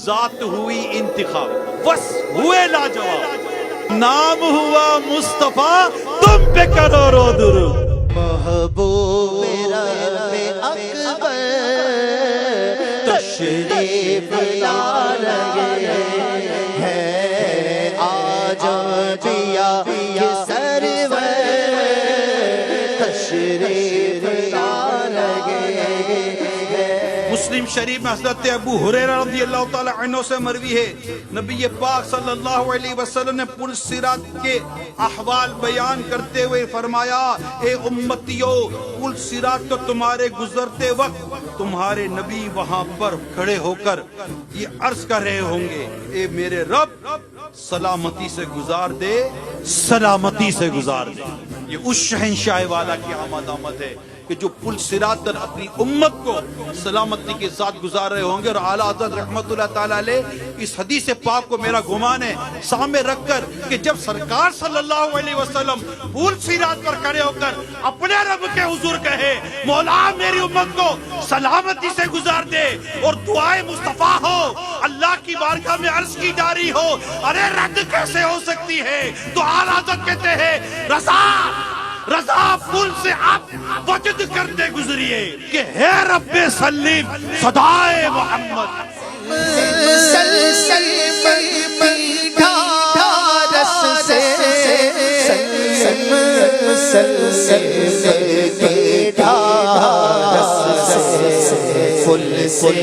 ذات ہوئی انتخاب، بس ہوئے لاجواب، نام ہوا مصطفیٰ، تم پہ کروڑوں درود۔ محبوب رب اکبر تشریف لا رہے ہیں، آج انبیاء کے سرور تشریف لا رہے ہیں۔ مسلم شریف میں حضرت ابو ہریرہ رضی اللہ تعالی عنہ سے مروی ہے، نبی پاک صلی اللہ علیہ وسلم نے پل صراط کے احوال بیان کرتے ہوئے فرمایا، اے امتیو، پل صراط تو تمہارے گزرتے وقت تمہارے نبی وہاں پر کھڑے ہو کر یہ عرض کر رہے ہوں گے، اے میرے رب سلامتی سے گزار دے، سلامتی سے گزار دے۔ یہ اس شہنشاہ والا کی آمد ہے کہ جو پل صراط پر اپنی امت کو سلامتی کے ساتھ گزار رہے ہوں گے۔ اور اعلیٰ حضرت رحمت اللہ تعالیٰ علیہ اس حدیث پاک کو میرا گمان ہے سامنے رکھ کر کہ جب سرکار صلی اللہ علیہ وسلم پل صراط پر کھڑے ہو کر اپنے رب کے حضور کہے، مولا میری امت کو سلامتی سے گزار دے، اور دعائے مصطفیٰ ہو، اللہ کی بارگاہ میں عرض کی جاری ہو، ارے رد کیسے ہو سکتی ہے؟ تو اعلیٰ حضرت کہتے ہیں، رضا پل سے آپ وجد کرتے گزریے کہ ہے رب سلیم صدائے محمد۔ مسلسل پیٹھا رس سے، مسلسل پیٹھا رس سے، پل سے